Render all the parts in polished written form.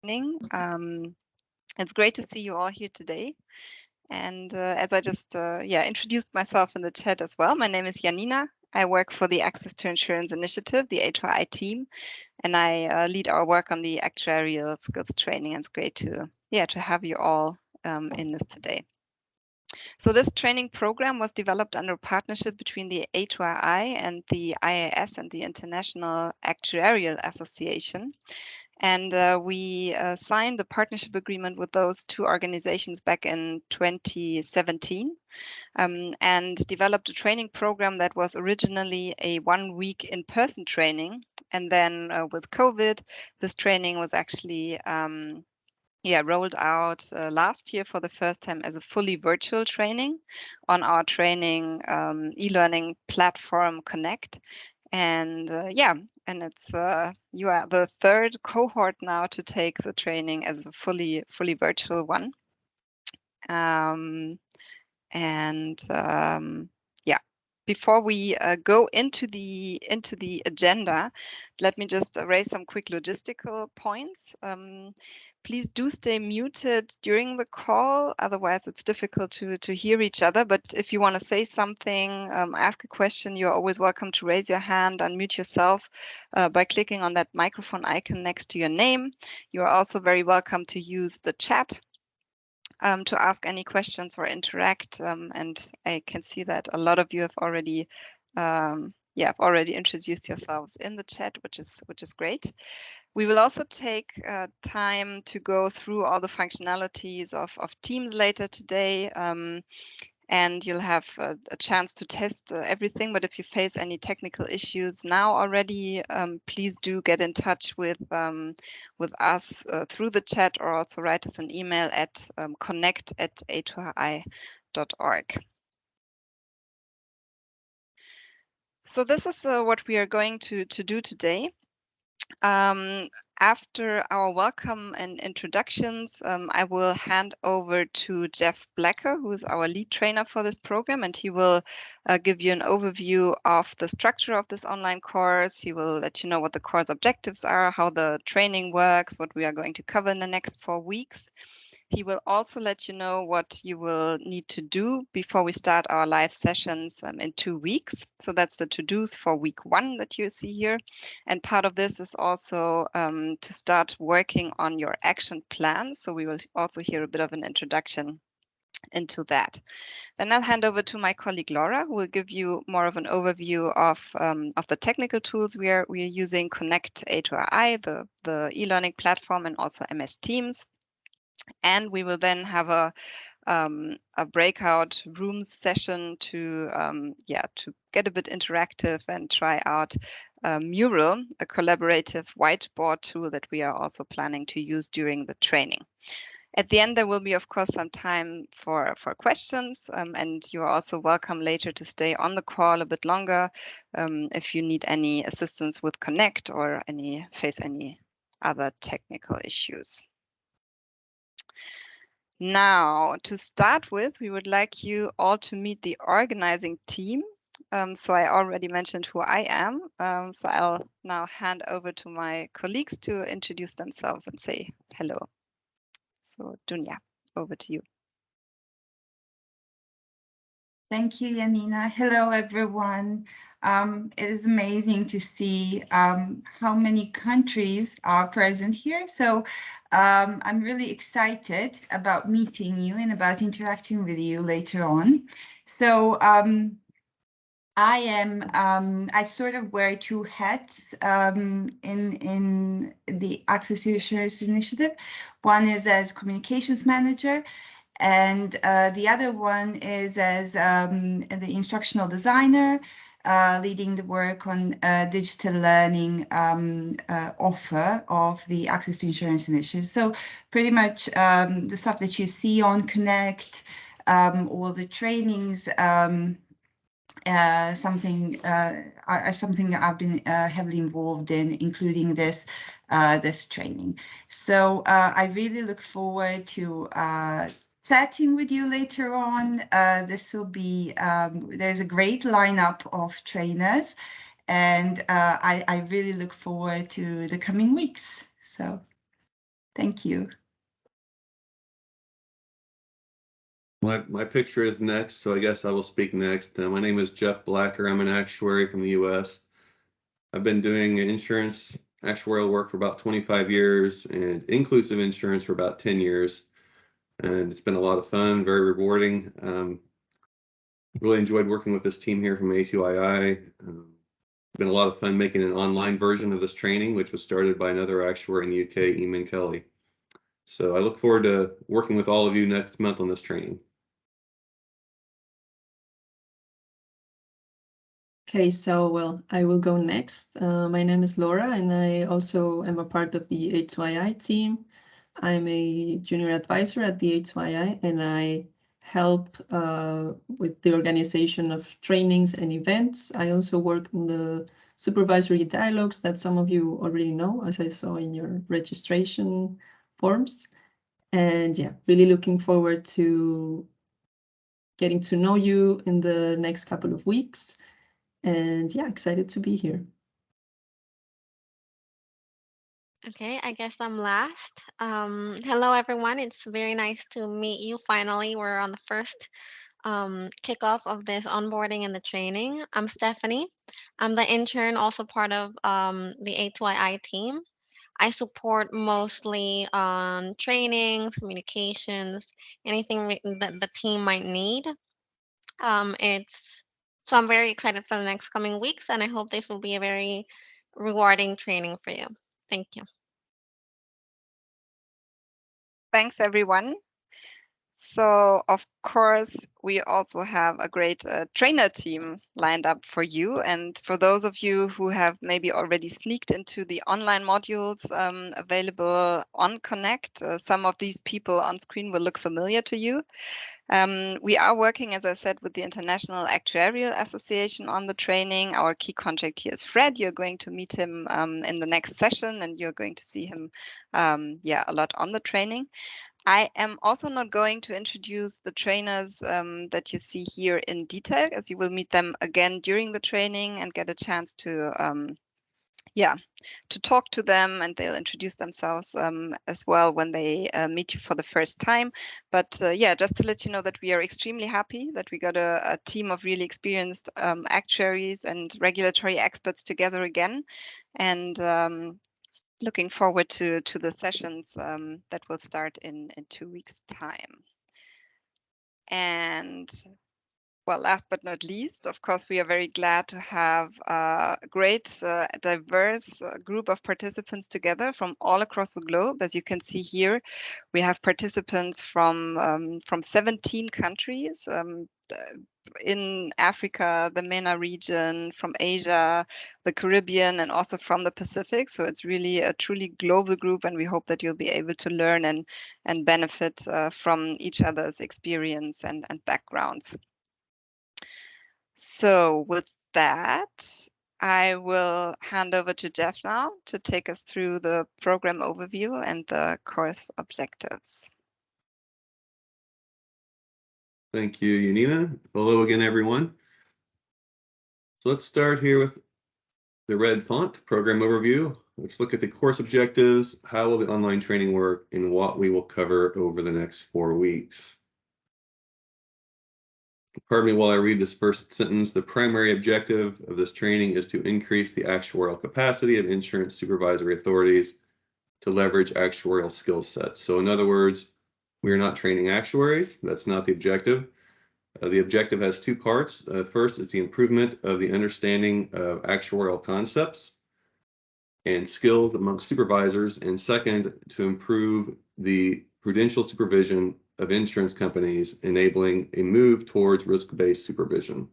It's great to see you all here today. And as I just introduced myself in the chat as well, my name is Janina. I work for the Access to Insurance Initiative, the HRI team, and I lead our work on the actuarial skills training. And it's great to have you all in this today. So this training program was developed under a partnership between the HRI and the IAS and the International Actuarial Association. And we signed a partnership agreement with those two organizations back in 2017 and developed a training program that was originally a 1-week in-person training. And then with COVID, this training was actually rolled out last year for the first time as a fully virtual training on our training e-learning platform Connect. And and it's you are the third cohort now to take the training as a fully virtual one. Before we go into the agenda, let me just raise some quick logistical points. Please do stay muted during the call, otherwise it's difficult to hear each other. But if you want to say something, ask a question, you're always welcome to raise your hand, unmute yourself by clicking on that microphone icon next to your name. You're also very welcome to use the chat to ask any questions or interact. And I can see that a lot of you have already introduced yourselves in the chat, which is great. We will also take time to go through all the functionalities of Teams later today. And you'll have a chance to test everything. But if you face any technical issues now already, please do get in touch with us through the chat, or also write us an email at connect@hri.org. So this is what we are going to do today. After our welcome and introductions, I will hand over to Jeff Blacker, who is our lead trainer for this program, and he will give you an overview of the structure of this online course. He will let you know what the course objectives are, how the training works, what we are going to cover in the next 4 weeks. He will also let you know what you will need to do before we start our live sessions in 2 weeks. So that's the to-dos for week 1 that you see here. And part of this is also to start working on your action plan. So we will also hear a bit of an introduction into that. Then I'll hand over to my colleague Laura, who will give you more of an overview of the technical tools we are using, Connect HRI, the e-learning platform, and also MS Teams. And we will then have a breakout room session to get a bit interactive and try out Mural, a collaborative whiteboard tool that we are also planning to use during the training. At the end, there will be, of course, some time for questions, and you are also welcome later to stay on the call a bit longer if you need any assistance with Connect or face any other technical issues. Now, to start with, we would like you all to meet the organizing team. So I already mentioned who I am. So I'll now hand over to my colleagues to introduce themselves and say hello. So Dunja, over to you. Thank you, Janina. Hello, everyone. It is amazing to see how many countries are present here. So I'm really excited about meeting you and about interacting with you later on. So I sort of wear 2 hats in the Access to Insurance Initiative. One is as communications manager, and the other one is as the instructional designer, leading the work on digital learning offer of the Access to Insurance Initiative. So pretty much the stuff that you see on Connect, all the trainings, something I've been heavily involved in, including this training. So I really look forward to chatting with you later on. This will be, there's a great lineup of trainers, and I really look forward to the coming weeks. So Thank you. My picture is next, so I guess I will speak next. My name is Jeff Blacker. I'm an actuary from the U.S. I've been doing insurance actuarial work for about 25 years and inclusive insurance for about 10 years. And it's been a lot of fun, very rewarding. Really enjoyed working with this team here from A2II. Been a lot of fun making an online version of this training, which was started by another actuary in the UK, Eamon Kelly. So I look forward to working with all of you next month on this training. Okay, so well, I will go next. My name is Laura, and I also am a part of the A2II team. I'm a junior advisor at the A2II, and I help with the organization of trainings and events. I also work in the supervisory dialogues that some of you already know, as I saw in your registration forms. And yeah, really looking forward to getting to know you in the next couple of weeks. And yeah, excited to be here. Okay, I guess I'm last. Hello, everyone. It's very nice to meet you finally. We're on the first kickoff of this onboarding and the training. I'm Stephanie. I'm the intern, also part of the A2II team. I support mostly on trainings, communications, anything that the team might need. It's so I'm very excited for the next coming weeks, and I hope this will be a very rewarding training for you. Thank you. Thanks, everyone. So, of course, we also have a great trainer team lined up for you. And for those of you who have maybe already sneaked into the online modules available on Connect, some of these people on screen will look familiar to you. We are working, as I said, with the International Actuarial Association on the training. Our key contact here is Fred. You're going to meet him in the next session, and you're going to see him, a lot on the training. I am also not going to introduce the trainers that you see here in detail, as you will meet them again during the training and get a chance to talk to them, and they'll introduce themselves as well when they meet you for the first time. But just to let you know that we are extremely happy that we got a team of really experienced actuaries and regulatory experts together again, and looking forward to the sessions that will start in 2 weeks' time. And well, last but not least, of course, we are very glad to have a great, diverse group of participants together from all across the globe. As you can see here, we have participants from 17 countries, in Africa, the MENA region, from Asia, the Caribbean, and also from the Pacific. So it's really a truly global group, and we hope that you'll be able to learn and benefit from each other's experience and backgrounds. So with that, I will hand over to Jeff now to take us through the program overview and the course objectives. Thank you, Janina. Hello again, everyone. So let's start here with the red font, program overview. Let's look at the course objectives, how will the online training work, and what we will cover over the next 4 weeks. Pardon me while I read this first sentence. The primary objective of this training is to increase the actuarial capacity of insurance supervisory authorities to leverage actuarial skill sets. So in other words, we are not training actuaries. That's not the objective. The objective has 2 parts. First, it's the improvement of the understanding of actuarial concepts and skills amongst supervisors. And second, to improve the prudential supervision of insurance companies, enabling a move towards risk-based supervision.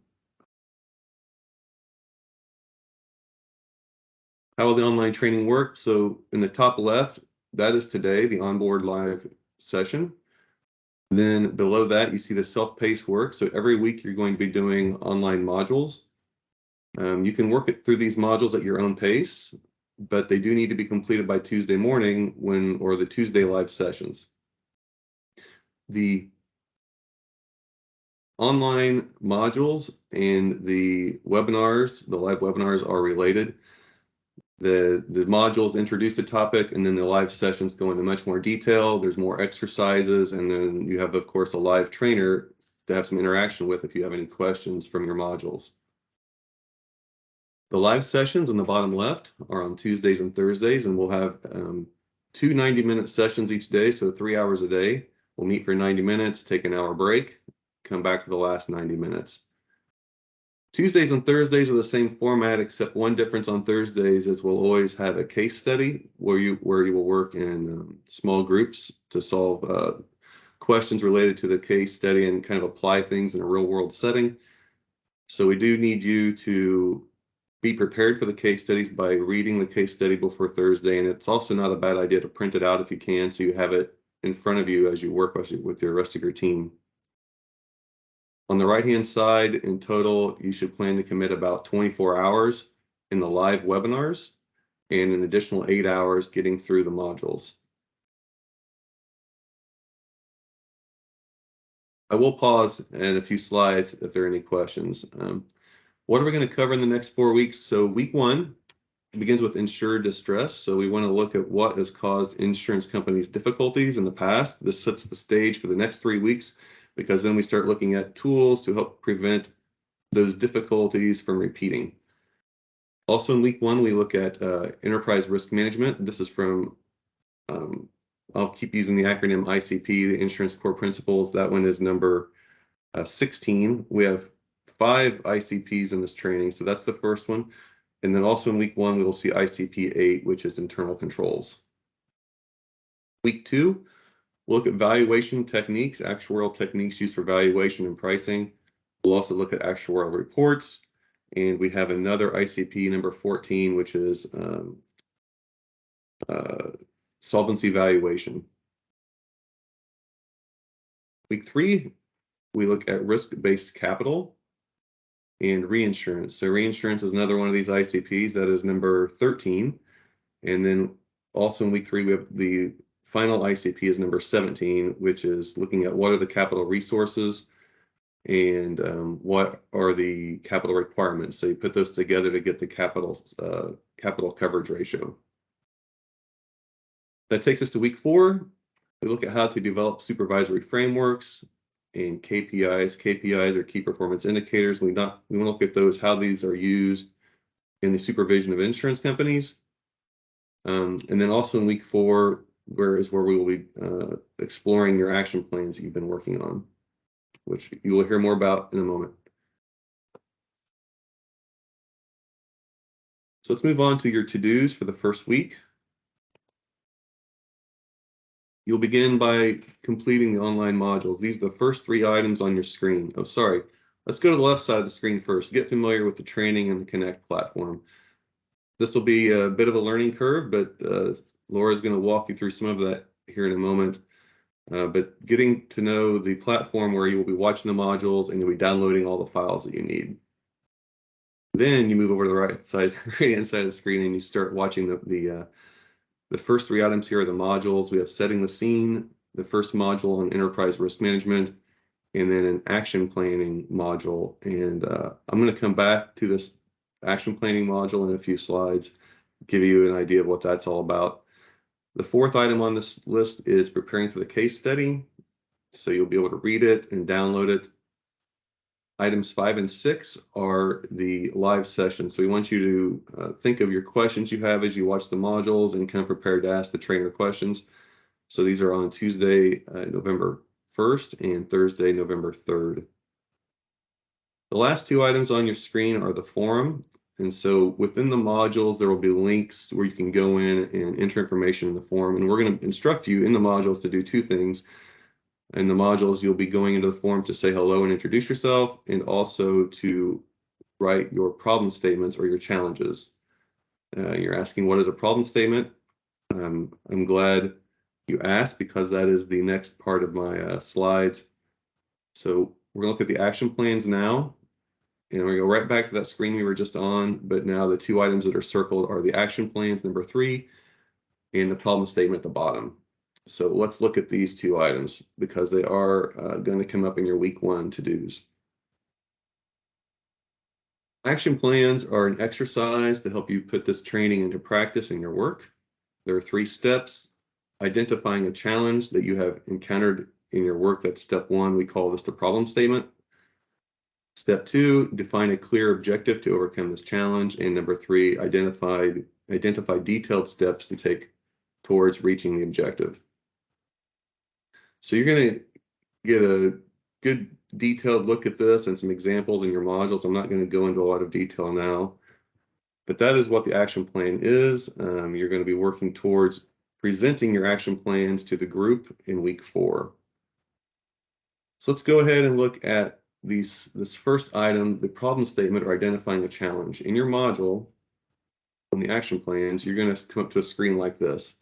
How will the online training work? So in the top left, that is today, the onboard live session. Then below that, you see the self-paced work. So every week you're going to be doing online modules. You can work it through these modules at your own pace, but they do need to be completed by Tuesday morning or the Tuesday live sessions. The online modules and the live webinars are related. The modules introduce the topic, and then the live sessions go into much more detail. There's more exercises, and then you have, of course, a live trainer to have some interaction with if you have any questions from your modules. The live sessions on the bottom left are on Tuesdays and Thursdays, and we'll have 2 90-minute sessions each day, so 3 hours a day. We'll meet for 90 minutes, take an hour break, come back for the last 90 minutes. Tuesdays and Thursdays are the same format, except one difference on Thursdays is we'll always have a case study where you will work in small groups to solve questions related to the case study and kind of apply things in a real world setting. So we do need you to be prepared for the case studies by reading the case study before Thursday, and it's also not a bad idea to print it out if you can, so you have it in front of you as you work with the rest of your team. On the right-hand side, in total, you should plan to commit about 24 hours in the live webinars and an additional 8 hours getting through the modules. I will pause in a few slides if there are any questions. What are we going to cover in the next 4 weeks? So week 1 begins with insured distress. So we want to look at what has caused insurance companies difficulties in the past. This sets the stage for the next 3 weeks, because then we start looking at tools to help prevent those difficulties from repeating. Also in week 1, we look at enterprise risk management. This is from, I'll keep using the acronym ICP, the Insurance Core Principles. That one is number 16. We have 5 ICPs in this training, so that's the first one. And then also in week 1, we will see ICP 8, which is internal controls. Week 2, we'll look at valuation techniques, actuarial techniques used for valuation and pricing. We'll also look at actuarial reports. And we have another ICP, number 14, which is solvency valuation. Week 3, we look at risk-based capital and reinsurance. So reinsurance is another one of these ICPs. That is number 13. And then also in week 3, we have the final ICP is number 17, which is looking at what are the capital resources and what are the capital requirements. So you put those together to get the capital coverage ratio. That takes us to week 4. We look at how to develop supervisory frameworks and KPIs. KPIs are key performance indicators. We want to look at those, how these are used in the supervision of insurance companies. And then also in week 4, where we will be exploring your action plans that you've been working on, which you will hear more about in a moment. So let's move on to your to-dos for the first week. You'll begin by completing the online modules. These are the first 3 items on your screen. Oh, sorry. Let's go to the left side of the screen first. Get familiar with the training and the Connect platform. This will be a bit of a learning curve, but Laura's going to walk you through some of that here in a moment. But getting to know the platform where you will be watching the modules and you'll be downloading all the files that you need. Then you move over to the right-hand side of the screen and you start watching the first 3 items here are the modules. We have setting the scene, the first module on enterprise risk management, and then an action planning module. And I'm going to come back to this action planning module in a few slides, give you an idea of what that's all about. The 4th item on this list is preparing for the case study. So you'll be able to read it and download it. Items 5 and 6 are the live sessions. So we want you to think of your questions you have as you watch the modules and come prepared to ask the trainer questions. So these are on Tuesday, November 1st and Thursday, November 3rd. The last 2 items on your screen are the forum. And so within the modules, there will be links where you can go in and enter information in the forum. And we're going to instruct you in the modules to do 2 things. In the modules, you'll be going into the forum to say hello and introduce yourself, and also to write your problem statements or your challenges. You're asking, what is a problem statement? I'm glad you asked, because that is the next part of my slides. So we're going to look at the action plans now. And we're going to go right back to that screen we were just on, but now the 2 items that are circled are the action plans, number 3, and the problem statement at the bottom. So let's look at these 2 items because they are going to come up in your week 1 to-dos. Action plans are an exercise to help you put this training into practice in your work. There are 3 steps. Identifying a challenge that you have encountered in your work, that's step 1. We call this the problem statement. Step 2, define a clear objective to overcome this challenge. And number 3, identify detailed steps to take towards reaching the objective. So you're going to get a good detailed look at this and some examples in your modules. I'm not going to go into a lot of detail now, but that is what the action plan is. You're going to be working towards presenting your action plans to the group in week 4. So let's go ahead and look at this first item, the problem statement or identifying a challenge. In your module, on the action plans, you're going to come up to a screen like this.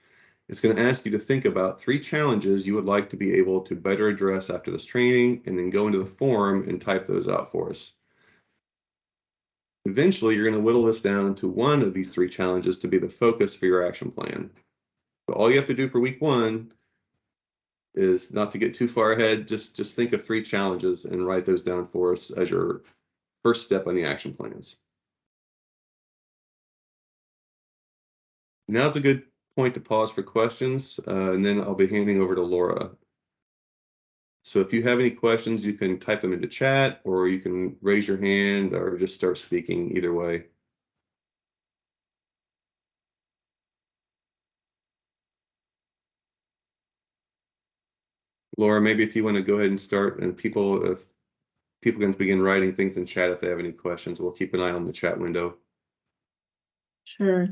It's going to ask you to think about 3 challenges you would like to be able to better address after this training, and then go into the forum and type those out for us. Eventually, you're going to whittle this down to one of these 3 challenges to be the focus for your action plan. So all you have to do for week 1 is not to get too far ahead. Just think of 3 challenges and write those down for us as your first step on the action plans. Now's a good point to pause for questions, and then I'll be handing over to Laura. So if you have any questions, you can type them into chat, or you can raise your hand or just start speaking, either way. Laura, maybe if you want to go ahead and start, and if people can begin writing things in chat if they have any questions, we'll keep an eye on the chat window. Sure.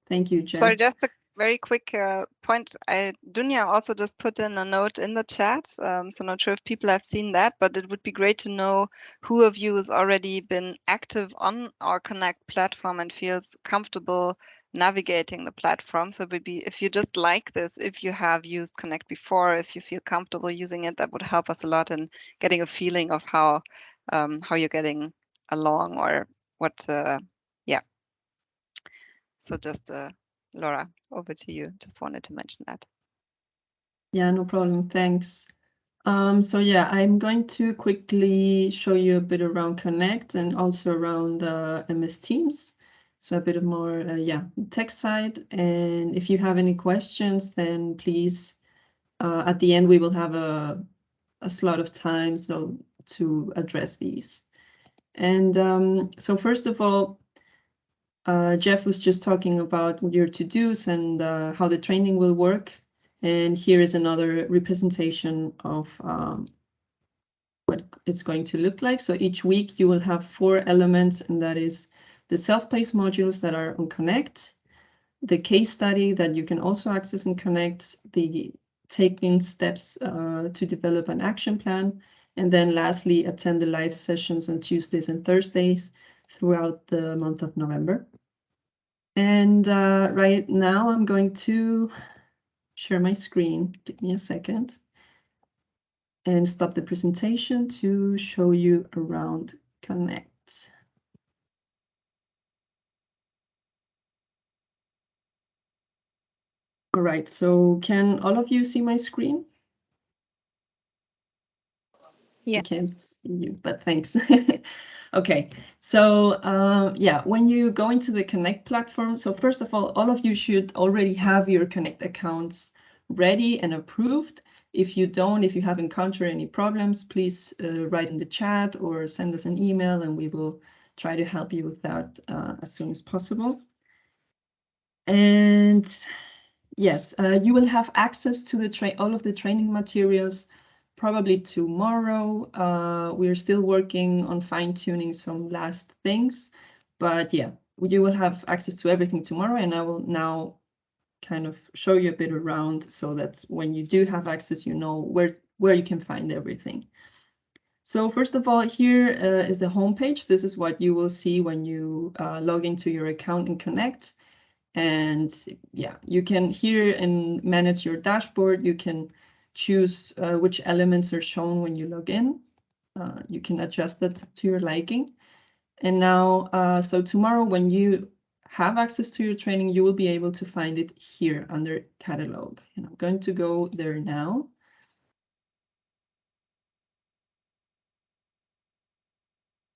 Thank you, Jeff. Sorry, just a very quick point. Dunya also just put in a note in the chat, so not sure if people have seen that, but it would be great to know who of you has already been active on our Connect platform and feels comfortable navigating the platform. So it would be, if you just like this, if you have used Connect before, if you feel comfortable using it, that would help us a lot in getting a feeling of how you're getting along, or what, yeah. So just Laura, over to you. Just wanted to mention that. Yeah, no problem. Thanks. So yeah, I'm going to quickly show you a bit around Connect and also around MS Teams. So a bit of more, tech side. And if you have any questions, then please, at the end, we will have a slot of time to address these. And so first of all, Jeff was just talking about your to-dos and how the training will work. And here is another representation of what it's going to look like. So each week you will have 4 elements, and that is the self-paced modules that are on Connect, the case study that you can also access in Connect, the taking steps to develop an action plan, and then lastly, attend the live sessions on Tuesdays and Thursdays throughout the month of November. And right now I'm going to share my screen. Give me a second. And stop the presentation to show you around Connect. All right, so can all of you see my screen? Yeah. I can't see you, but thanks. Okay, so yeah, when you go into the Connect platform, so first of all of you should already have your Connect accounts ready and approved. If you don't, if you have encountered any problems, please write in the chat or send us an email, and we will try to help you with that as soon as possible. And yes, you will have access to all of the training materials probably tomorrow. We're still working on fine-tuning some last things, but yeah, you will have access to everything tomorrow, and I will now kind of show you a bit around so that when you do have access, you know where you can find everything. So first of all, here is the homepage. This is what you will see when you log into your account in Connect. And yeah, you can here and manage your dashboard. You can choose which elements are shown when you log in. You can adjust that to your liking. And now, so tomorrow when you have access to your training, you will be able to find it here under catalog. And I'm going to go there now.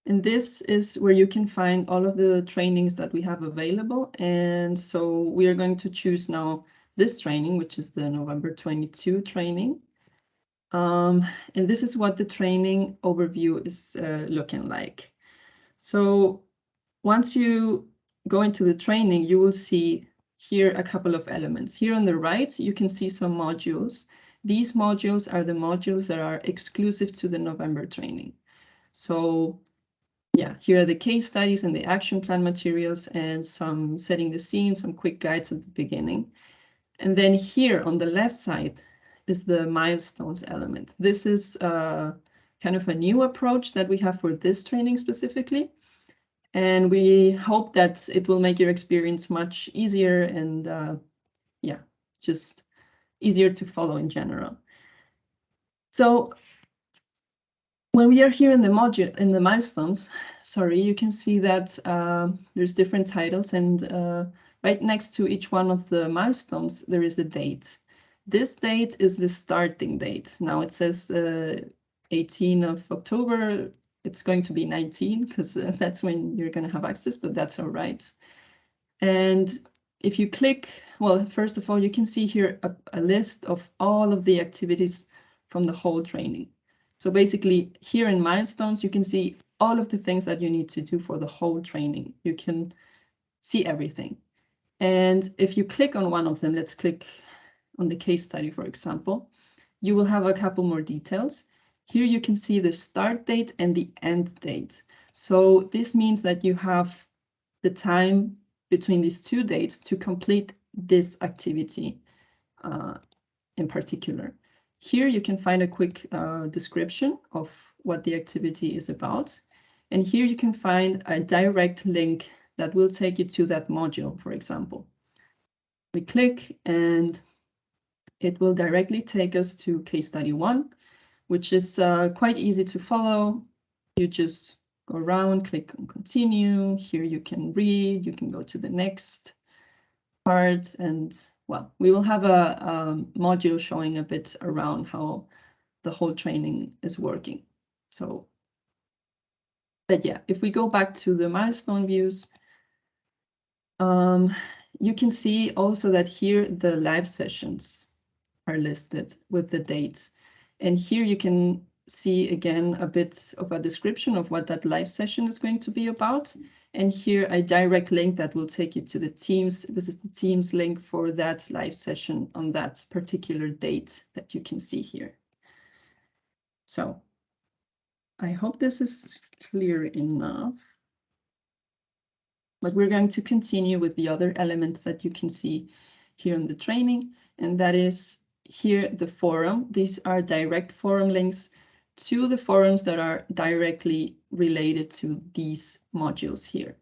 And this is where you can find all of the trainings that we have available. And so we are going to choose now this training, which is the November 22 training. And this is what the training overview is looking like. So once you go into the training, you will see here a couple of elements. Here on the right, you can see some modules. These modules are the modules that are exclusive to the November training. So yeah, here are the case studies and the action plan materials and some setting the scene, some quick guides at the beginning. And then here on the left side is the milestones element. This is kind of a new approach that we have for this training specifically. And we hope that it will make your experience much easier and yeah, just easier to follow in general. So when we are here in the module, in the milestones, sorry, you can see that there's different titles, and right next to each one of the milestones, there is a date. This date is the starting date. Now it says 18 of October. It's going to be 19 because that's when you're going to have access, but that's all right. And if you click, well, first of all, you can see here a list of all of the activities from the whole training. So basically here in milestones, you can see all of the things that you need to do for the whole training. You can see everything. And if you click on one of them, let's click on the case study, for example, you will have a couple more details. Here you can see the start date and the end date. So this means that you have the time between these two dates to complete this activity in particular. Here you can find a quick description of what the activity is about. And here you can find a direct link that will take you to that module, for example. We click and it will directly take us to case study 1, which is quite easy to follow. You just go around, click on continue. Here you can read, you can go to the next part, and well, we will have a module showing a bit around how the whole training is working. So, but yeah, if we go back to the milestone views, you can see also that here the live sessions are listed with the dates. And here you can see again a bit of a description of what that live session is going to be about. And here a direct link that will take you to the Teams. This is the Teams link for that live session on that particular date that you can see here. So I hope this is clear enough. But we're going to continue with the other elements that you can see here in the training, and that is here the forum. These are direct forum links to the forums that are directly related to these modules here.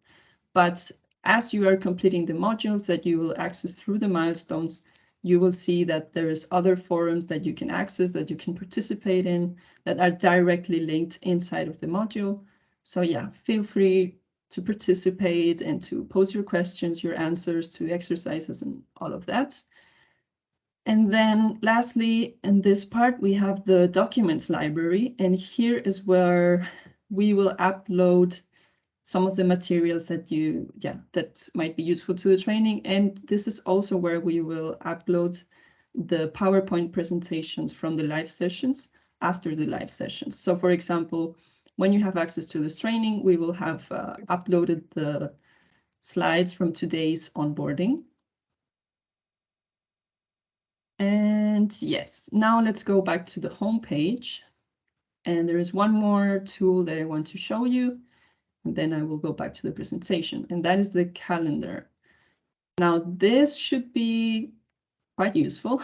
But as you are completing the modules that you will access through the milestones, you will see that there is other forums that you can access, that you can participate in, that are directly linked inside of the module. So yeah, feel free to participate and to post your questions, your answers to exercises and all of that. And then lastly, in this part, we have the documents library. And here is where we will upload some of the materials that that might be useful to the training. And this is also where we will upload the PowerPoint presentations from the live sessions after the live sessions. So for example, when you have access to this training, we will have uploaded the slides from today's onboarding. And yes, now let's go back to the home page. And there is one more tool that I want to show you. And then I will go back to the presentation, and that is the calendar. Now, this should be quite useful.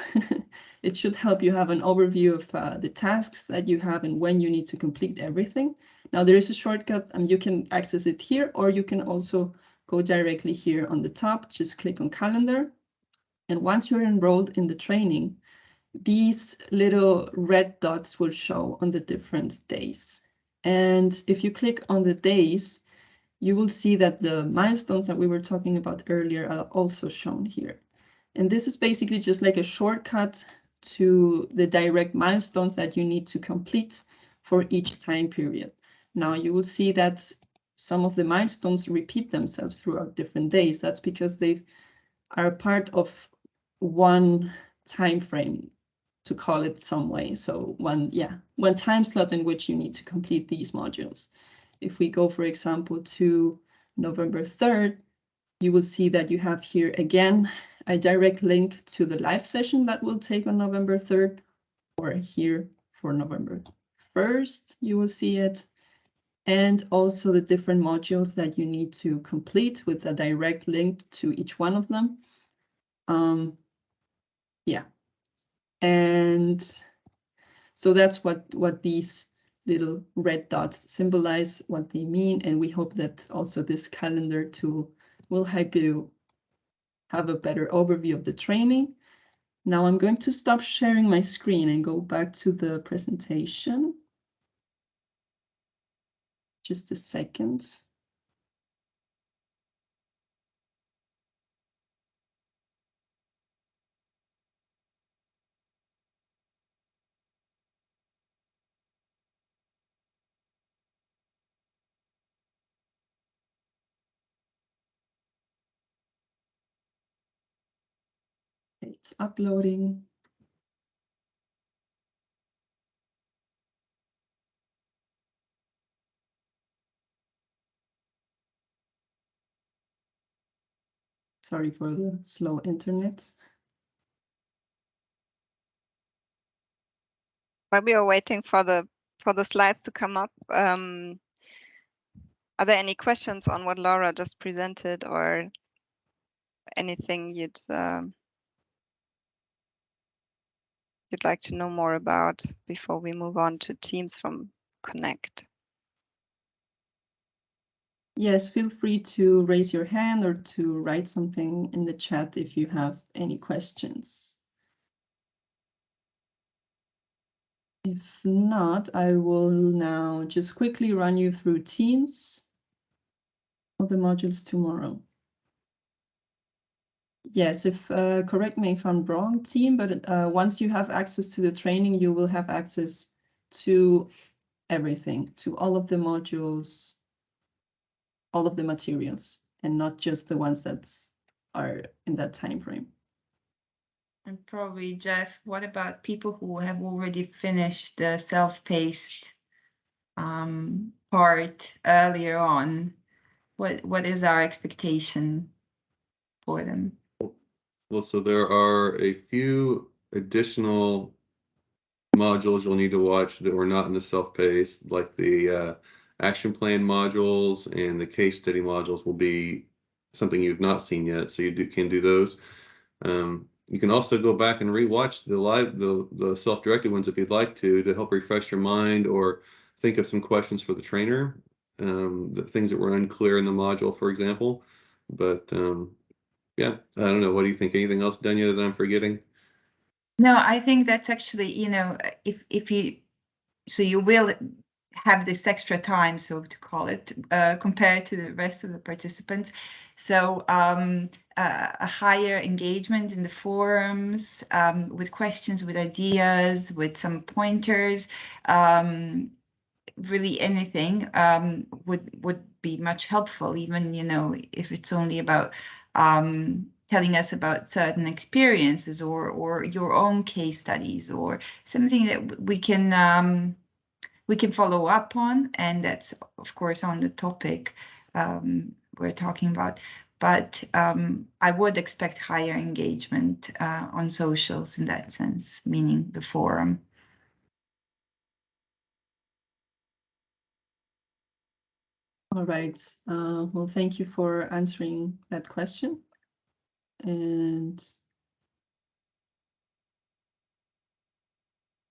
It should help you have an overview of the tasks that you have and when you need to complete everything. Now, there is a shortcut, and you can access it here, or you can also go directly here on the top, just click on calendar. And once you're enrolled in the training, these little red dots will show on the different days. And if you click on the days, you will see that the milestones that we were talking about earlier are also shown here. And this is basically just like a shortcut to the direct milestones that you need to complete for each time period. Now you will see that some of the milestones repeat themselves throughout different days. That's because they are part of one time frame, to call it some way. So one time slot in which you need to complete these modules. If we go, for example, to November 3rd, you will see that you have here again a direct link to the live session that will take on November 3rd, or here for November 1st, you will see it. And also the different modules that you need to complete with a direct link to each one of them. Yeah. And so that's what these little red dots symbolize, what they mean. And we hope that also this calendar tool will help you have a better overview of the training. Now I'm going to stop sharing my screen and go back to the presentation. Just a second. It's uploading. Sorry for the slow internet. While we are waiting for the slides to come up, are there any questions on what Laura just presented, or anything you'd like to know more about before we move on to Teams from Connect? Yes, feel free to raise your hand or to write something in the chat if you have any questions. If not, I will now just quickly run you through Teams of the modules tomorrow. Yes, if correct me if I'm wrong, team, but once you have access to the training, you will have access to everything, to all of the modules, all of the materials, and not just the ones that are in that time frame. And probably, Jeff, what about people who have already finished the self-paced part earlier on? What is our expectation for them? Well, so there are a few additional modules you'll need to watch that were not in the self-paced, like the action plan modules and the case study modules will be something you've not seen yet, so you can do those. You can also go back and rewatch the self-directed ones if you'd like to help refresh your mind or think of some questions for the trainer, the things that were unclear in the module, for example. But yeah, I don't know. What do you think? Anything else, Danya, that I'm forgetting? No, I think that's actually, if you, so you will have this extra time, so to call it, compared to the rest of the participants. So a higher engagement in the forums, with questions, with ideas, with some pointers, really anything would be much helpful, even, if it's only about telling us about certain experiences or your own case studies or something that we can follow up on, and that's of course on the topic we're talking about. But I would expect higher engagement on socials in that sense, meaning the forum. All right. Well, thank you for answering that question. And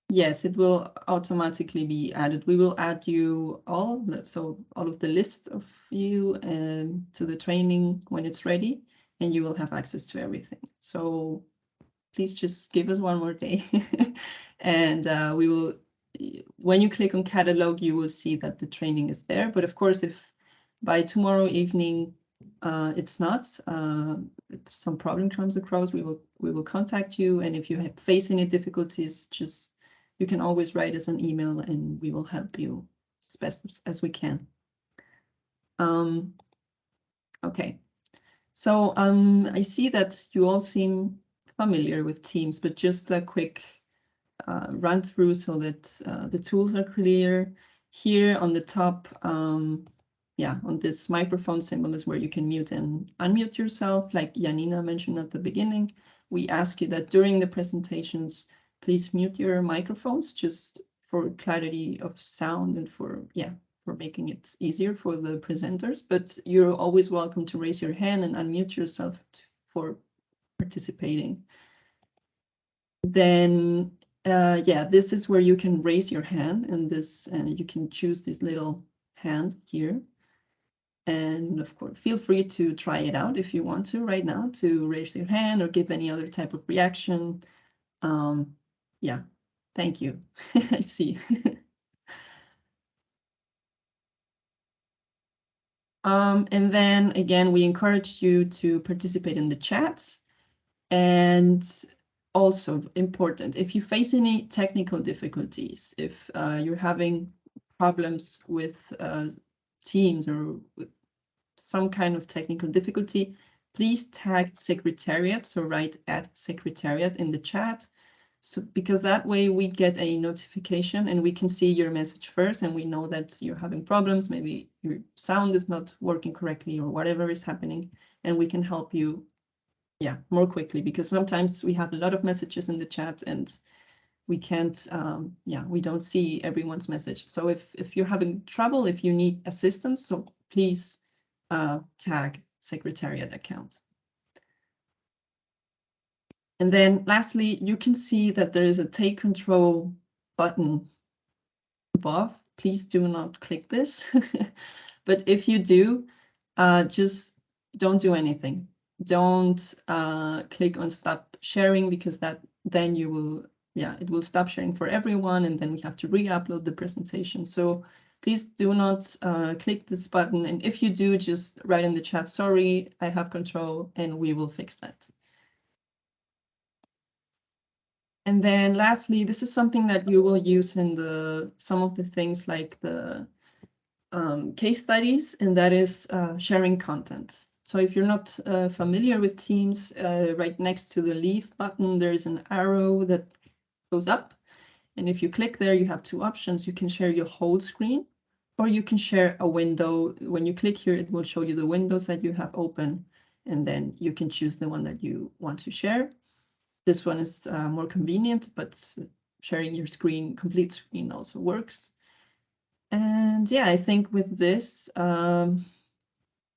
yes, it will automatically be added. We will add you all, so all of the list of you to the training when it's ready, and you will have access to everything. So please just give us one more day, and we will. When you click on catalog, you will see that the training is there. But of course, if by tomorrow evening it's not, if some problem comes across, we will contact you. And if you face any difficulties, you can always write us an email and we will help you as best as we can. Okay, so I see that you all seem familiar with Teams, but just a quick run through so that the tools are clear. Here on the top, yeah, on this microphone symbol is where you can mute and unmute yourself. Like Janina mentioned at the beginning, we ask you that during the presentations, please mute your microphones just for clarity of sound and for making it easier for the presenters. But you're always welcome to raise your hand and unmute yourself for participating. Then yeah, this is where you can raise your hand, and this you can choose this little hand here. And of course, feel free to try it out if you want to right now, to raise your hand or give any other type of reaction. Yeah, thank you. I see. And then again, we encourage you to participate in the chats. And also important, if you face any technical difficulties, if you're having problems with Teams or with some kind of technical difficulty, please tag Secretariat, so write @Secretariat in the chat, so because that way we get a notification and we can see your message first, and we know that you're having problems, maybe your sound is not working correctly or whatever is happening, and we can help you more quickly, because sometimes we have a lot of messages in the chat and we can't, we don't see everyone's message. So if you're having trouble, if you need assistance, so please tag Secretariat account. And then lastly, you can see that there is a take control button above. Please do not click this. But if you do, just don't do anything. Don't click on stop sharing, because then you will, it will stop sharing for everyone, and then we have to re-upload the presentation. So please do not click this button. And if you do, just write in the chat, sorry, I have control, and we will fix that. And then lastly, this is something that you will use in some of the things like the case studies, and that is sharing content. So if you're not familiar with Teams, right next to the leave button, there is an arrow that goes up. And if you click there, you have two options. You can share your whole screen, or you can share a window. When you click here, it will show you the windows that you have open, and then you can choose the one that you want to share. This one is more convenient, but sharing your screen, complete screen, also works. And yeah, I think with this,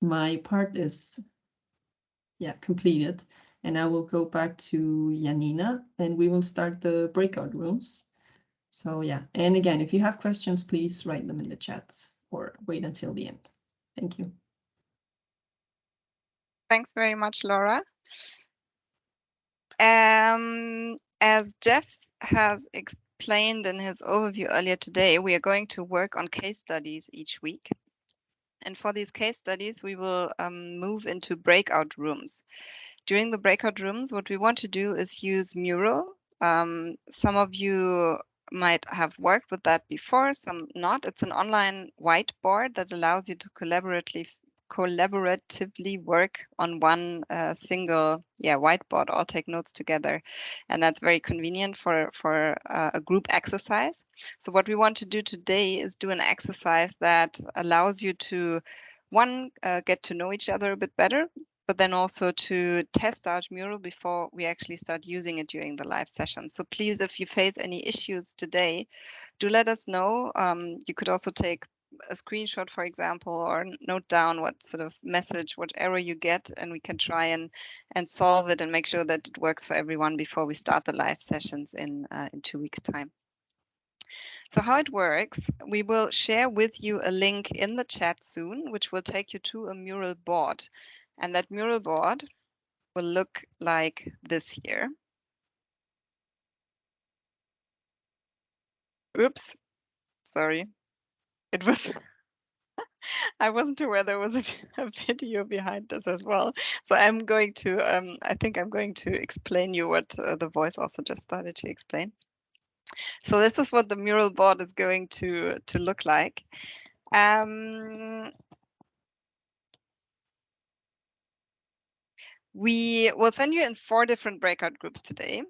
my part is completed, and I will go back to Janina, and we will start the breakout rooms. So yeah, and again, if you have questions, please write them in the chat or wait until the end. Thank you. Thanks very much, Laura. As Jeff has explained in his overview earlier today, we are going to work on case studies each week. And for these case studies, we will move into breakout rooms. During the breakout rooms, what we want to do is use Mural. Some of you might have worked with that before, some not. It's an online whiteboard that allows you to collaboratively work on one single whiteboard, all take notes together, and that's very convenient for a group exercise. So what we want to do today is do an exercise that allows you to get to know each other a bit better, but then also to test out Mural before we actually start using it during the live session. So please, if you face any issues today, do let us know. You could also take a screenshot, for example, or note down what sort of message, what error you get, and we can try and solve it and make sure that it works for everyone before we start the live sessions in 2 weeks' time. So how it works, we will share with you a link in the chat soon, which will take you to a Mural board. And that Mural board will look like this here. Oops, sorry. It was, I wasn't aware there was a video behind this as well. So I'm going to, I think I'm going to explain you what the voice also just started to explain. So this is what the mural board is going to look like. We will send you in 4 different breakout groups today,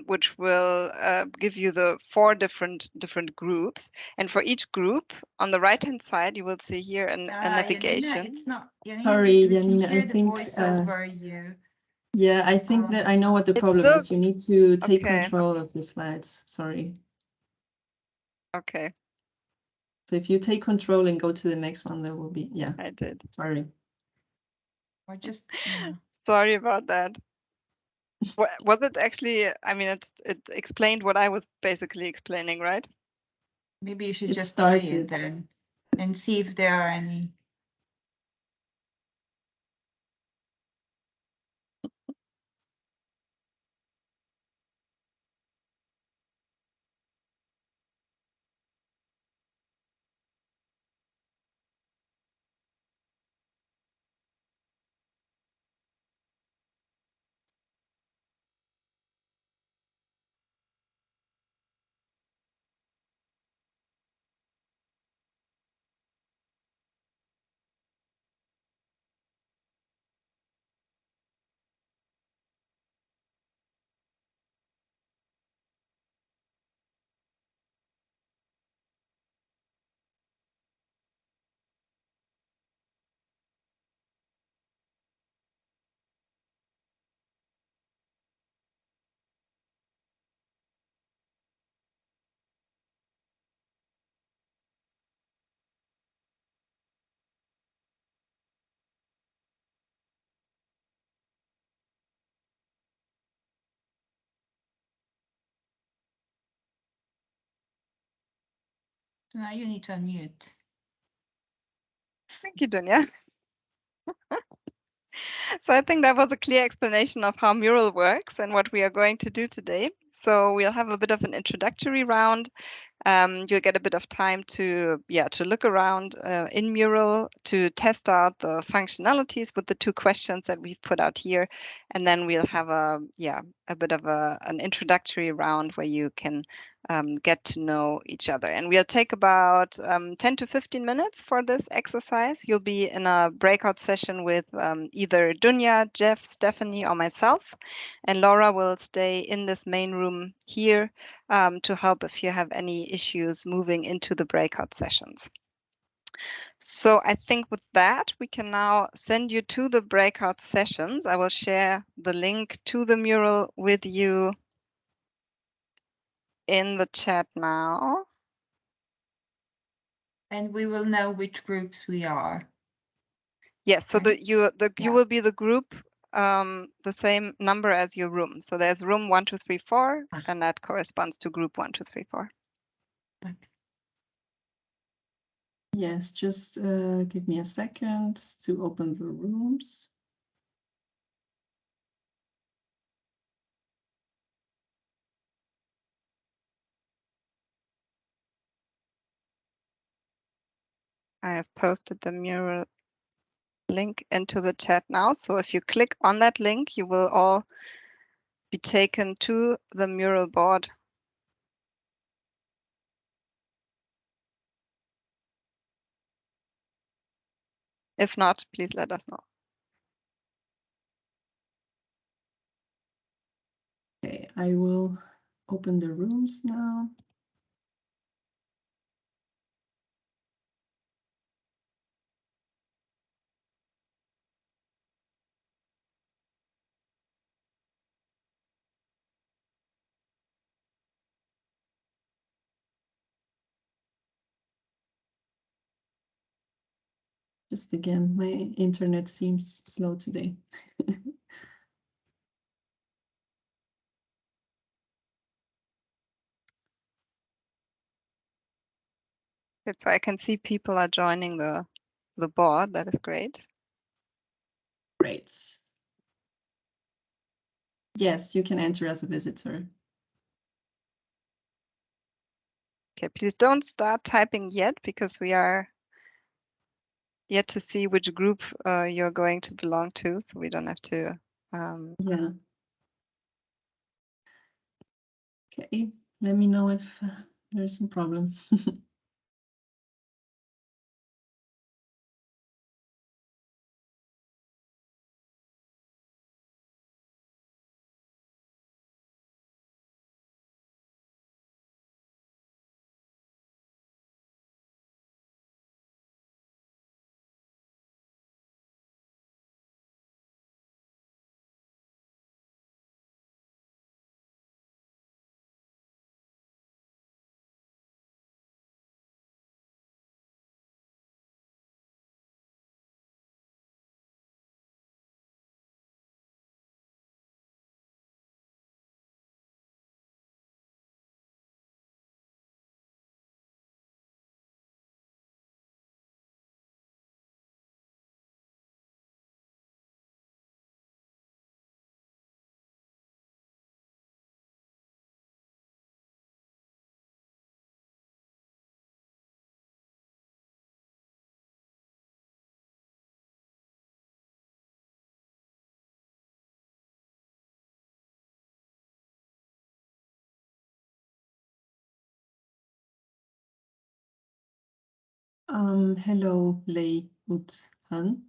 which will give you the 4 different groups. And for each group, on the right-hand side, you will see here a navigation. Janina, it's not. Janina, Sorry, we can Janina, hear I the think, voice over you. Yeah, I think that I know what the problem still- is. You need to take Okay. control of the slides. Sorry. Okay, So if you take control and go to the next one, there will be, yeah, I did. sorry. Or just, yeah. Sorry about that. Was it actually, I mean, it explained what I was basically explaining, right? Maybe you should It just play it started. then and see if there are any. So now you need to unmute. Thank you, Dunya. So I think that was a clear explanation of how Mural works and what we are going to do today. So we'll have a bit of an introductory round. You'll get a bit of time to look around in Mural, to test out the functionalities with the 2 questions that we've put out here, and then we'll have a bit of an introductory round where you can get to know each other. And we'll take about 10 to 15 minutes for this exercise. You'll be in a breakout session with either Dunya, Jeff, Stephanie, or myself, and Laura will stay in this main room here to help if you have any issues moving into the breakout sessions. So I think with that, we can now send you to the breakout sessions. I will share the link to the mural with you in the chat now. And we will know which groups we are. Yes, so Right? you Yeah. will be the group, the same number as your room. So there's room 1, 2, 3, 4, and that corresponds to group 1, 2, 3, 4. Okay. Yes, just give me a second to open the rooms. I have posted the mural link into the chat now. So if you click on that link, you will all be taken to the mural board. If not, please let us know. Okay, I will open the rooms now. Just again, my internet seems slow today. Good, so I can see people are joining the board. That is great. Great. Yes, you can enter as a visitor. Okay, please don't start typing yet because we are yet to see which group you're going to belong to, so we don't have to. Yeah. Okay. let me know if there's some problem. Hello, Lei Ut Han.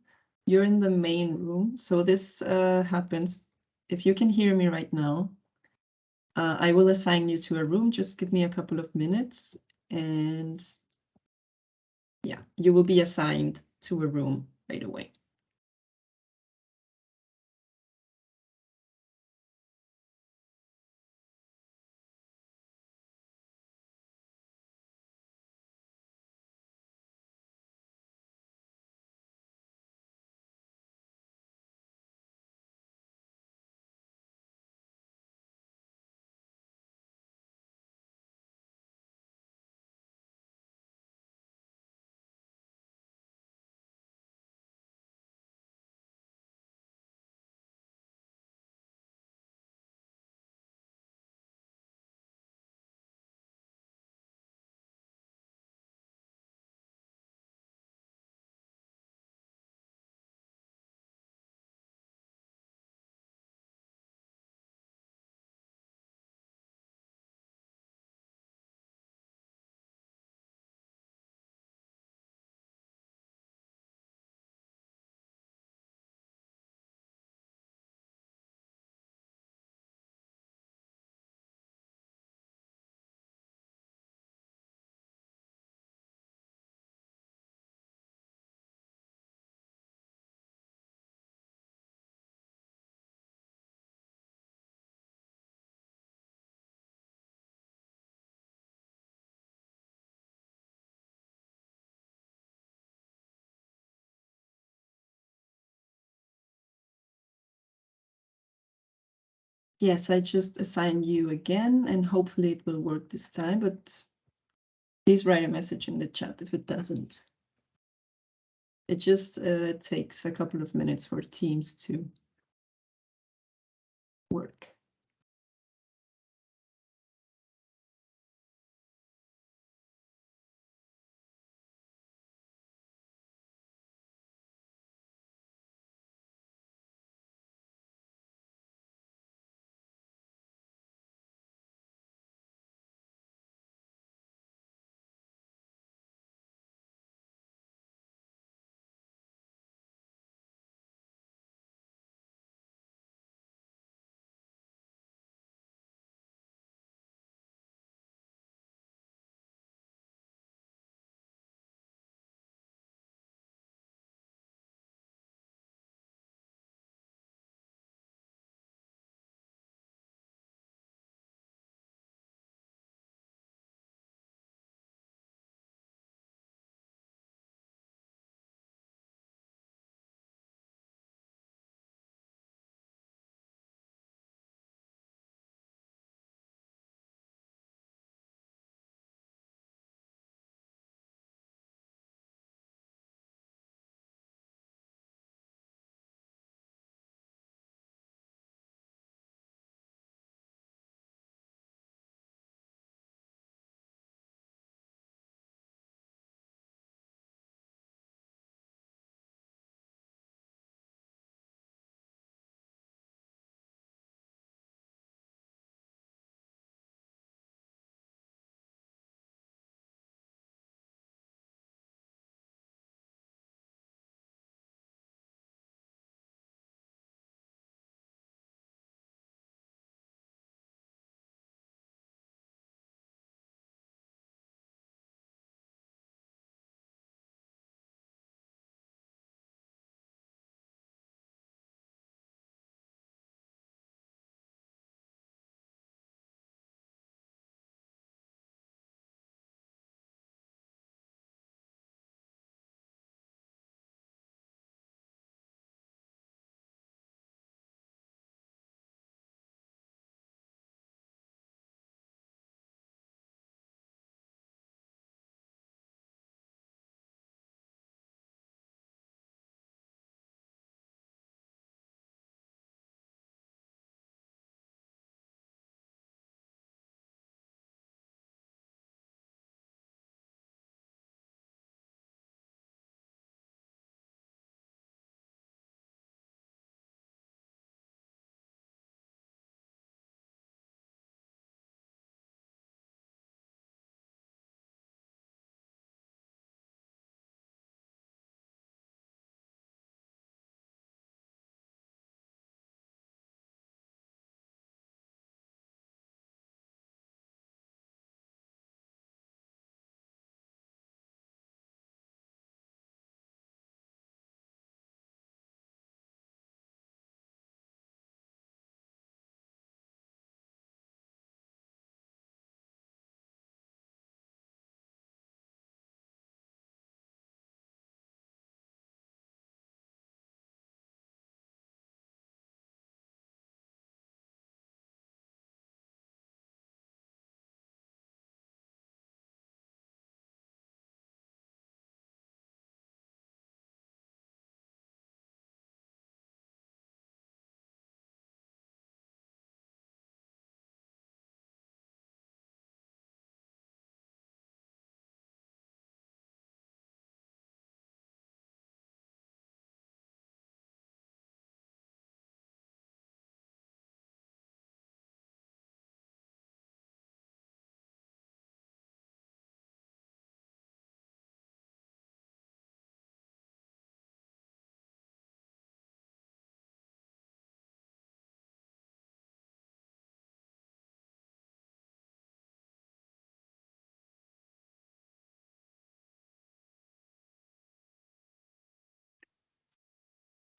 You're in the main room. So this happens, if you can hear me right now, I will assign you to a room. Just give me a couple of minutes and yeah, you will be assigned to a room right away. Yes, I just assigned you again, and hopefully it will work this time, but please write a message in the chat if it doesn't. It just takes a couple of minutes for Teams to work.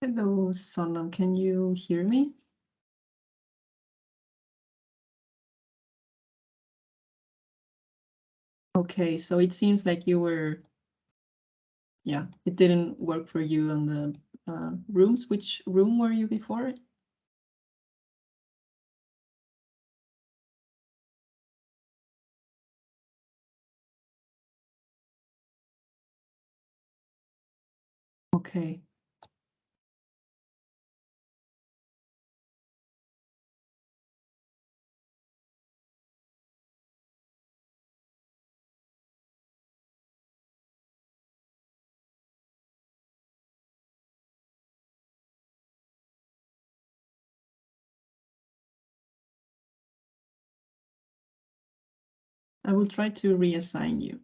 Hello, Sonam. Can you hear me? Okay, so it seems like you were, yeah, it didn't work for you on the rooms. Which room were you before? Okay. I will try to reassign you.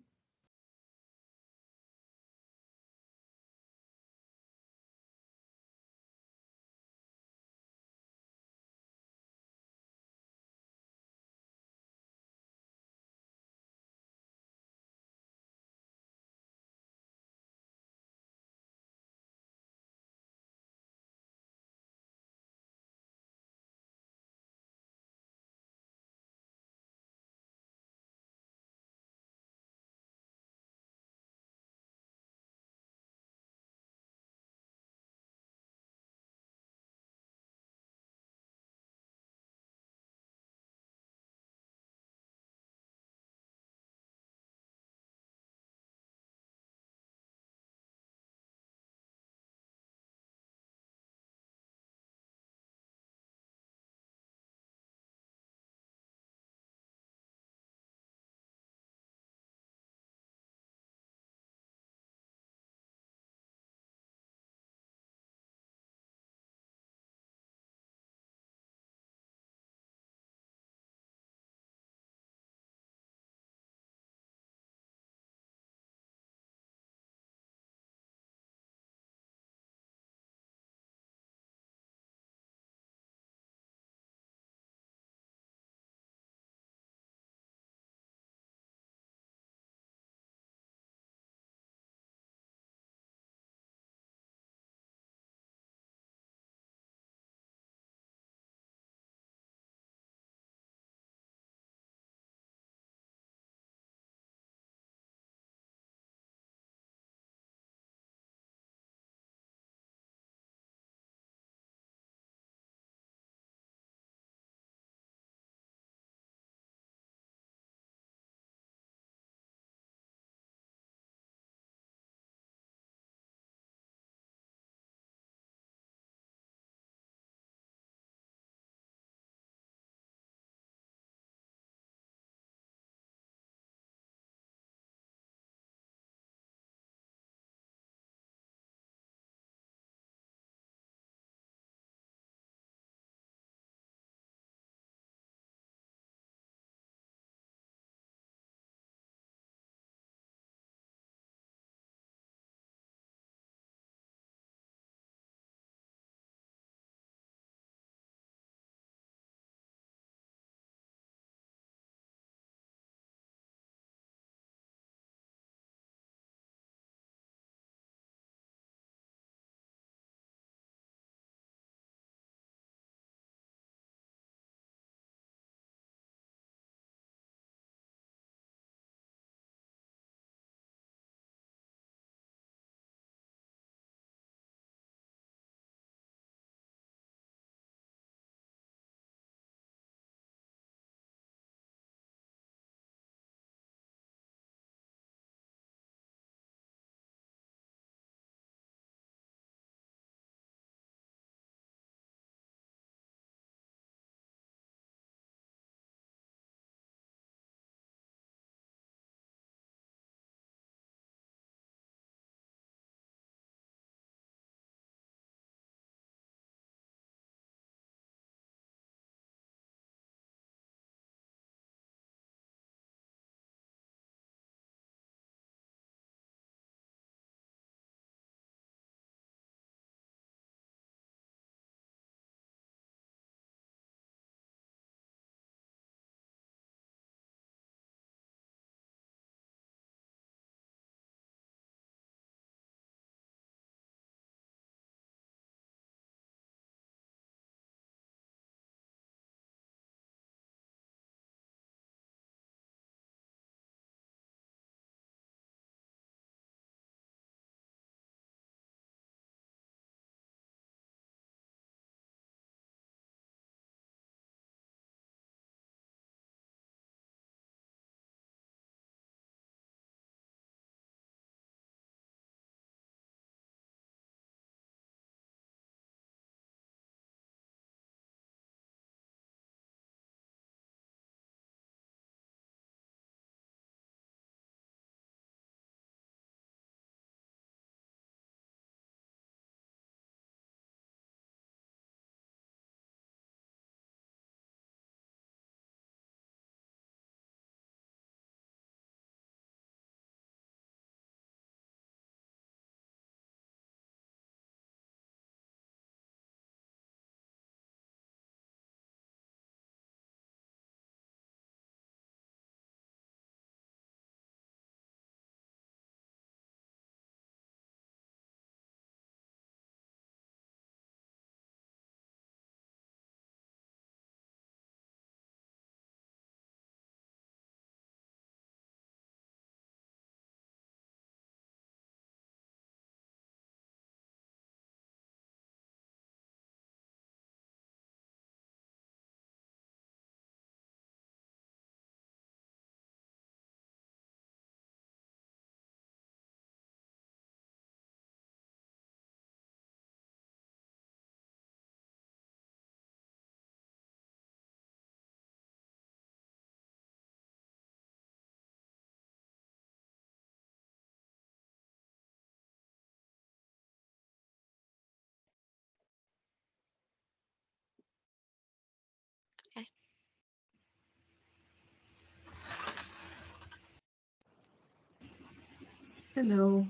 Hello.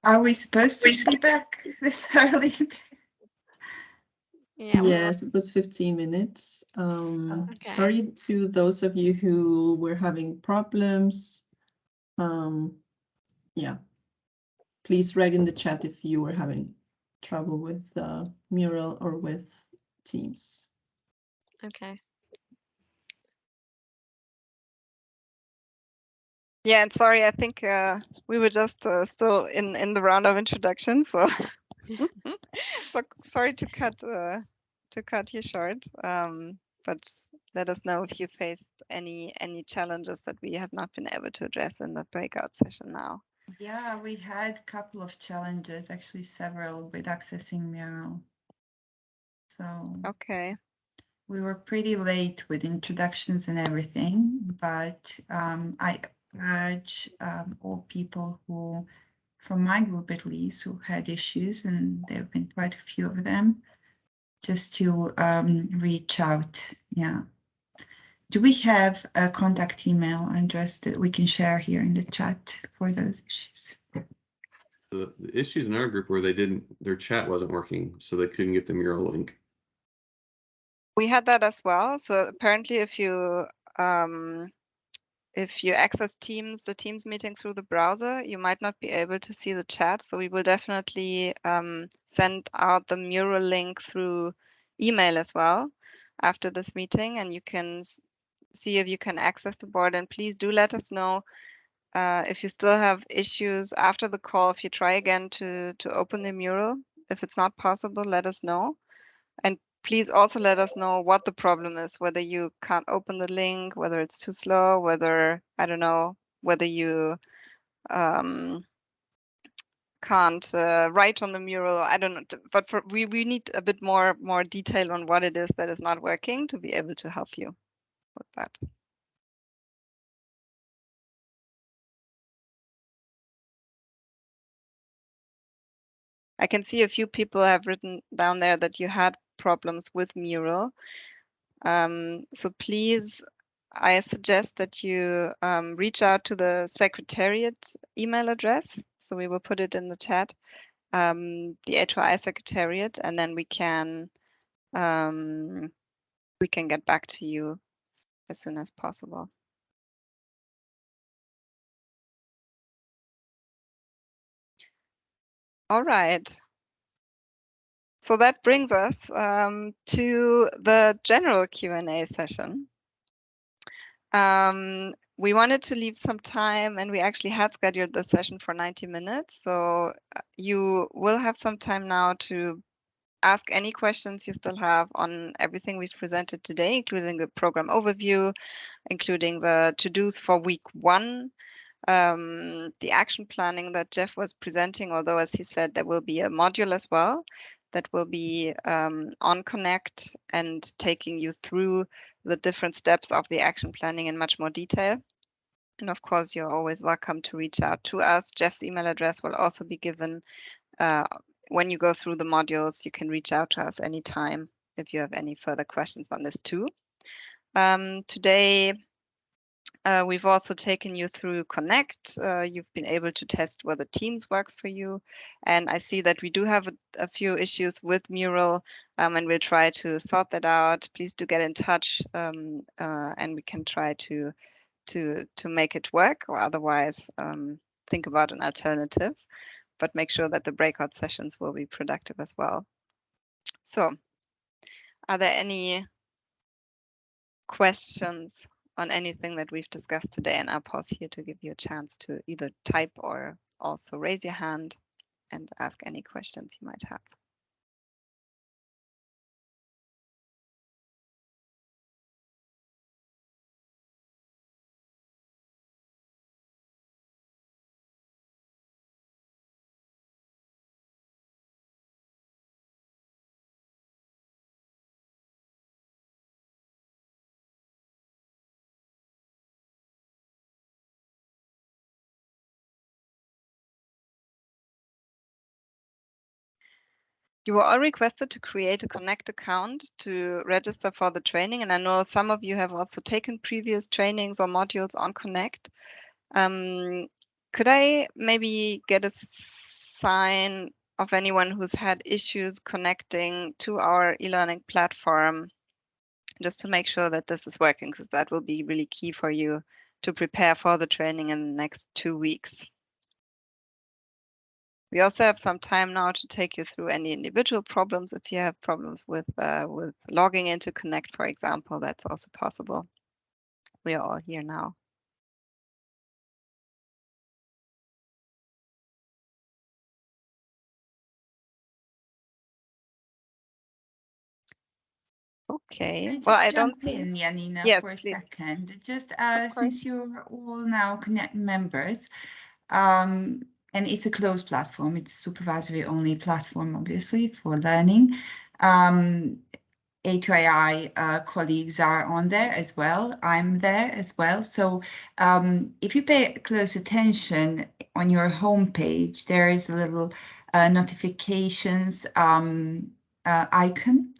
Are we supposed to be back this early? Yeah. Yes, it was 15 minutes. Okay. Sorry to those of you who were having problems. Yeah, please write in the chat if you were having trouble with Mural or with Teams. Okay. Yeah, and sorry, I think we were just still in the round of introduction, so so sorry to cut you short. But let us know if you faced any challenges that we have not been able to address in the breakout session now. Yeah, we had a couple of challenges, actually several, with accessing Mural. So Okay. we were pretty late with introductions and everything, but I urge all people who, from my group at least, who had issues, and there have been quite a few of them, just to reach out. Yeah. Do we have a contact email address that we can share here in the chat for those issues? The issues in our group were their chat wasn't working, so they couldn't get the Mural link. We had that as well. So apparently, if you access the Teams meeting through the browser, you might not be able to see the chat. So we will definitely send out the Mural link through email as well after this meeting, and you can see if you can access the board. And please do let us know if you still have issues after the call. If you try again to open the Mural, if it's not possible, let us know. And please also let us know what the problem is, whether you can't open the link, whether it's too slow, whether, I don't know, whether you can't write on the Mural. I don't know, but we need a bit more detail on what it is that is not working to be able to help you with that. I can see a few people have written down there that you had problems with Mural. So please, I suggest that you reach out to the Secretariat email address. So we will put it in the chat, the HYI Secretariat, and then we can get back to you as soon as possible. All right. So that brings us to the general Q&A session. We wanted to leave some time, and we actually had scheduled the session for 90 minutes. So you will have some time now to ask any questions you still have on everything we've presented today, including the program overview, including the to-dos for week 1, the action planning that Jeff was presenting, although as he said, there will be a module as well that will be on Connect and taking you through the different steps of the action planning in much more detail. And of course, you're always welcome to reach out to us. Jeff's email address will also be given when you go through the modules. You can reach out to us anytime if you have any further questions on this too. Today, we've also taken you through Connect. You've been able to test whether Teams works for you. And I see that we do have a few issues with Mural, and we'll try to sort that out. Please do get in touch, and we can try to make it work, or otherwise think about an alternative. But make sure that the breakout sessions will be productive as well. So, are there any questions on anything that we've discussed today? And I'll pause here to give you a chance to either type or also raise your hand and ask any questions you might have. You were all requested to create a Connect account to register for the training. And I know some of you have also taken previous trainings or modules on Connect. Could I maybe get a sign of anyone who's had issues connecting to our e-learning platform, just to make sure that this is working, because that will be really key for you to prepare for the training in the next 2 weeks. We also have some time now to take you through any individual problems. If you have problems with logging into Connect, for example, that's also possible. We are all here now. Okay. Well, I don't jump in, Janina, Yes, for a please. second. Just course. since you're all now Connect members, and it's a closed platform, it's supervisory only platform, obviously, for learning. A2AI colleagues are on there as well. I'm there as well. So if you pay close attention on your homepage, there is a little notifications icon.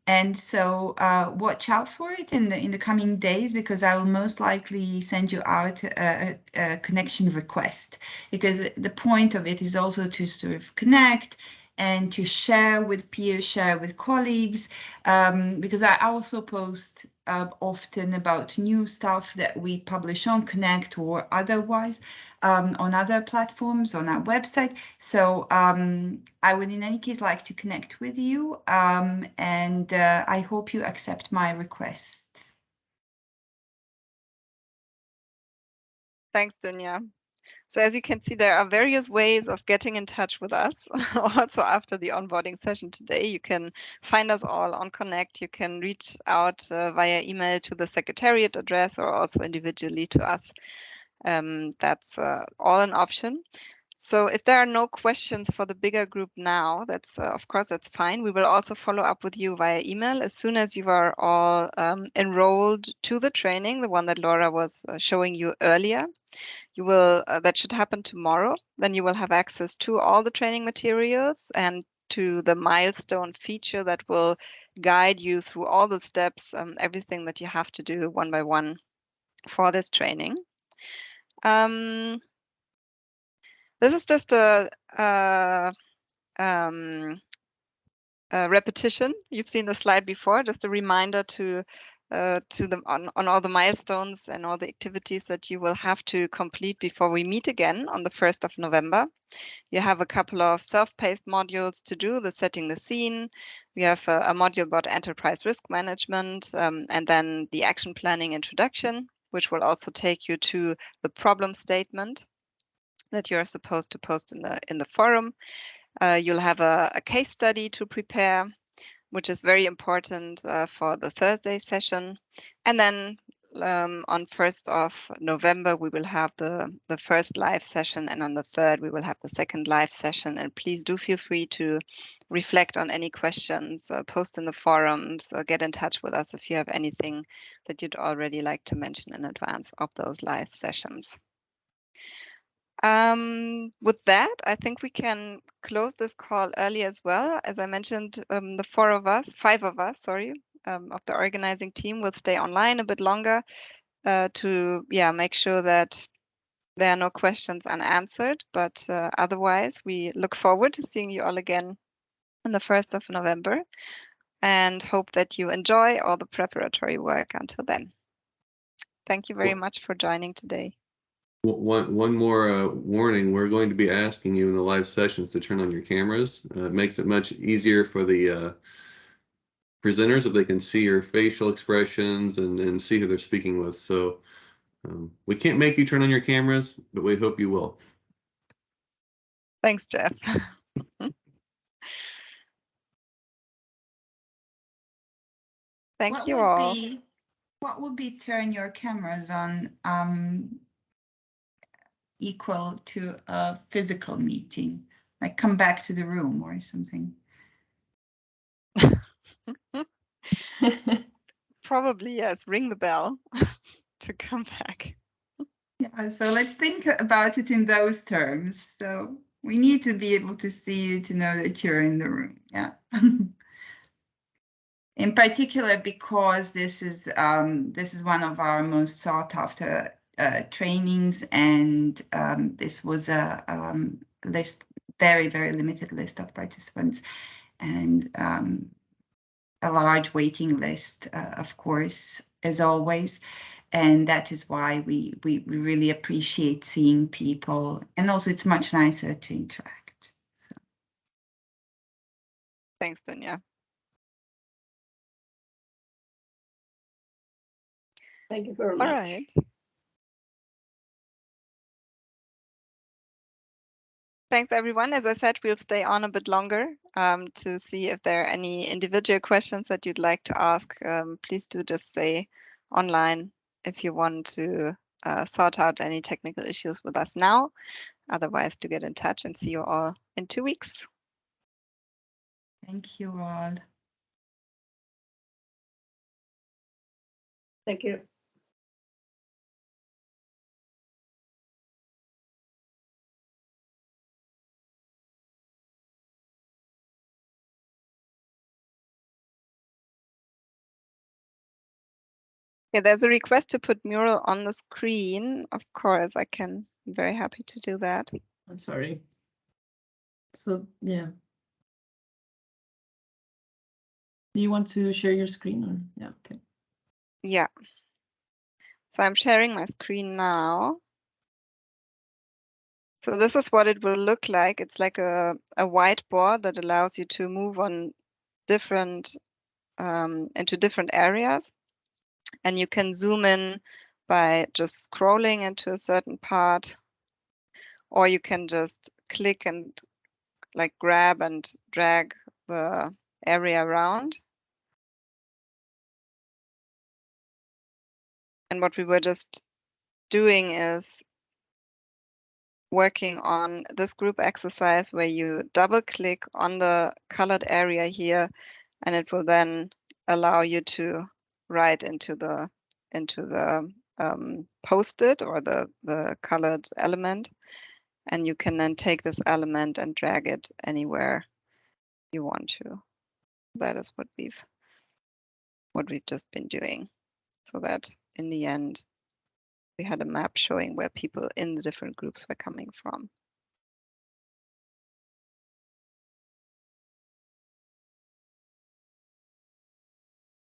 And so watch out for it in the coming days, because I will most likely send you out a connection request, because the point of it is also to sort of connect and to share with peers, share with colleagues, because I also post often about new stuff that we publish on Connect or otherwise on other platforms, on our website. So I would in any case like to connect with you, and I hope you accept my request. Thanks, Dunja. So as you can see, there are various ways of getting in touch with us. Also after the onboarding session today, you can find us all on Connect. You can reach out via email to the secretariat address, or also individually to us. That's all an option. So if there are no questions for the bigger group now, that's of course, that's fine. We will also follow up with you via email as soon as you are all enrolled to the training, the one that Laura was showing you earlier. You will, that should happen tomorrow. Then you will have access to all the training materials and to the milestone feature that will guide you through all the steps, everything that you have to do one by one for this training. This is just a repetition. You've seen the slide before, just a reminder to them on all the milestones and all the activities that you will have to complete before we meet again on the 1st of November. You have a couple of self-paced modules to do, the setting the scene. We have a module about enterprise risk management, and then the action planning introduction, which will also take you to the problem statement that you're supposed to post in the forum. You'll have a case study to prepare, which is very important for the Thursday session. And then on 1st of November, we will have the first live session. And on the 3rd, we will have the second live session. And please do feel free to reflect on any questions, post in the forums, or get in touch with us if you have anything that you'd already like to mention in advance of those live sessions. With that, I think we can close this call early as well. As I mentioned, the 5 of us, of the organizing team will stay online a bit longer to make sure that there are no questions unanswered. But otherwise, we look forward to seeing you all again on the 1st of November, and hope that you enjoy all the preparatory work until then. Thank you very much for joining today. One more warning, we're going to be asking you in the live sessions to turn on your cameras. It makes it much easier for the presenters if they can see your facial expressions and see who they're speaking with. So we can't make you turn on your cameras, but we hope you will. Thanks, Jeff. Thank you all. What would be turn your cameras on equal to a physical meeting, like come back to the room or something? Probably, yes. Ring the bell to come back. Yeah, so let's think about it in those terms. So we need to be able to see you to know that you're in the room. Yeah. In particular, because this is one of our most sought after trainings, and this was a list, very limited list of participants, and a large waiting list, of course, as always. And that is why we really appreciate seeing people, and also it's much nicer to interact. So. Thanks, Dunya. Thank you very All much. right. Thanks, everyone. As I said, we'll stay on a bit longer to see if there are any individual questions that you'd like to ask. Please do just say online if you want to sort out any technical issues with us now. Otherwise, to get in touch, and see you all in 2 weeks. Thank you all. Thank you. Yeah, there's a request to put mural on the screen. Of course, I can be very happy to do that. I'm sorry. So, yeah. Do you want to share your screen or? Yeah, okay. Yeah. So I'm sharing my screen now. So this is what it will look like. It's like a whiteboard that allows you to move on different into different areas. And you can zoom in by just scrolling into a certain part, or you can just click and like grab and drag the area around. And what we were just doing is working on this group exercise where you double click on the colored area here, and it will then allow you to write into the post-it or the colored element. And you can then take this element and drag it anywhere you want to. That is what we've just been doing, so that in the end we had a map showing where people in the different groups were coming from.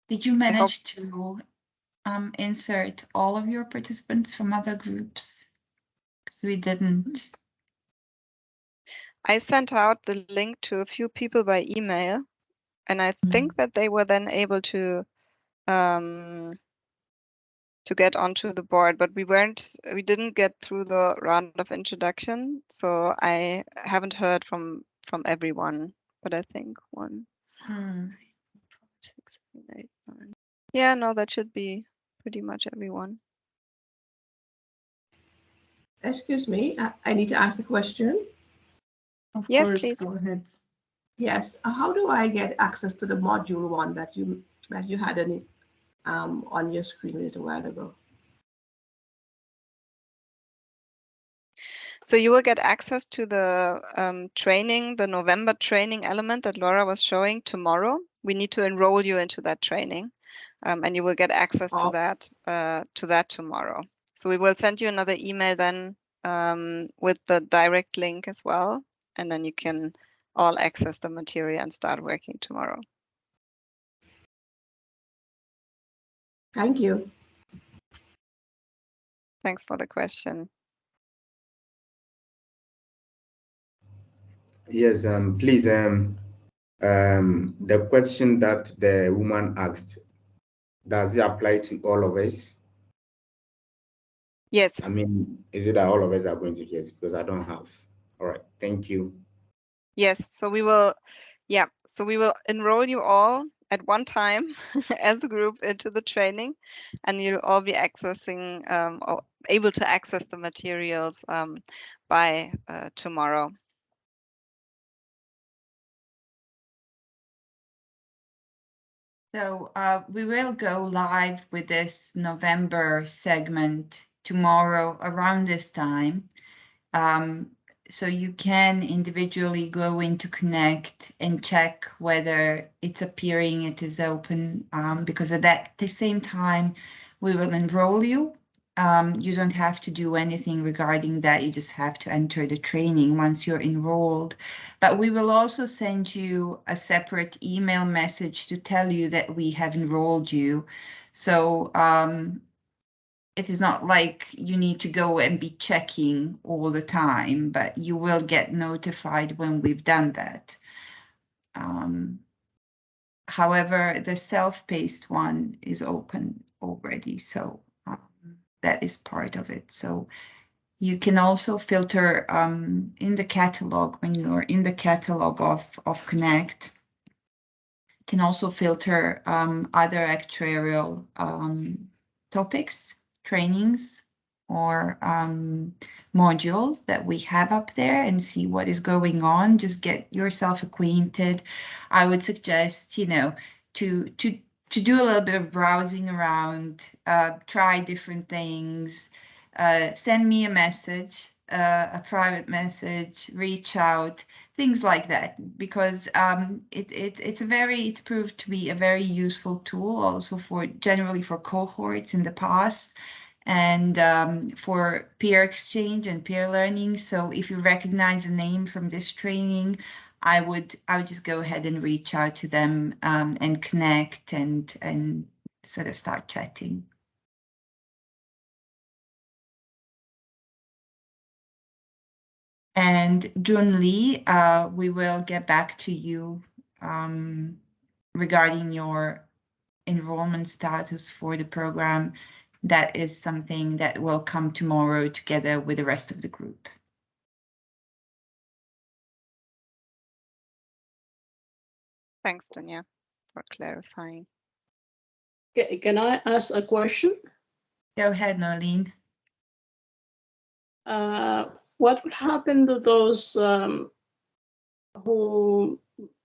Did you manage to insert all of your participants from other groups? Because we didn't. I sent out the link to a few people by email, and I think that they were then able to get onto the board, but we didn't get through the round of introduction, so I haven't heard from everyone, but I think 1, 4, 6, 7, 8, 9. Yeah, no, that should be pretty much everyone. Excuse me, I need to ask a question. Of Yes, course, please. go ahead. Yes, how do I get access to the module 1 that you had on your screen a little while ago? So you will get access to the training, the November training element that Laura was showing tomorrow. We need to enroll you into that training, and you will get access to that tomorrow. So we will send you another email then with the direct link as well, and then you can all access the material and start working tomorrow. Thank you. Thanks for the question. Yes, please, the question that the woman asked, does it apply to all of us? Yes. I mean, is it that all of us are going to get? Because I don't have. All right, thank you. Yes, so we will enroll you all at one time as a group into the training, and you'll all be accessing or able to access the materials by tomorrow. So we will go live with this November segment tomorrow around this time. So you can individually go into Connect and check whether it's appearing, it is open, because at the same time, we will enroll you You don't have to do anything regarding that. You just have to enter the training once you're enrolled. But we will also send you a separate email message to tell you that we have enrolled you. So it is not like you need to go and be checking all the time, but you will get notified when we've done that. However, the self-paced one is open already, so that is part of it. So you can also filter in the catalog, when you're in the catalog of Connect, you can also filter other actuarial topics, trainings, or modules that we have up there and see what is going on. Just get yourself acquainted. I would suggest, you know, to do a little bit of browsing around, try different things, send me a message, a private message, reach out, things like that, because it's proved to be a very useful tool also for generally for cohorts in the past, and for peer exchange and peer learning. So if you recognize a name from this training, I would just go ahead and reach out to them and connect and sort of start chatting. And Jun Lee, we will get back to you regarding your enrollment status for the program. That is something that will come tomorrow together with the rest of the group. Thanks, Dunya, for clarifying. Can I ask a question? Go ahead, Nolene. What would happen to those who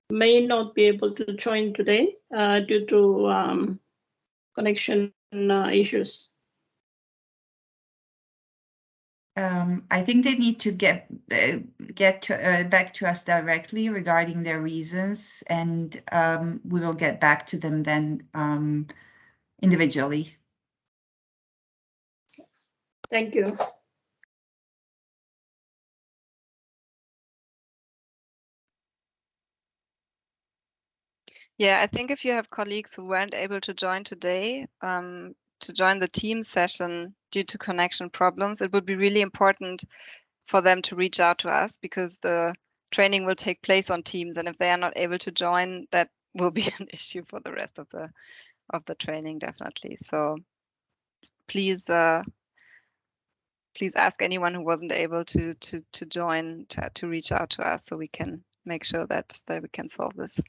may not be able to join today due to connection issues? I think they need to get back to us directly regarding their reasons, and we will get back to them then individually. Thank you. Yeah, I think if you have colleagues who weren't able to join today, to join the team session due to connection problems, it would be really important for them to reach out to us, because the training will take place on Teams, and if they are not able to join, that will be an issue for the rest of the training, definitely. So please please ask anyone who wasn't able to join to reach out to us, so we can make sure that we can solve this.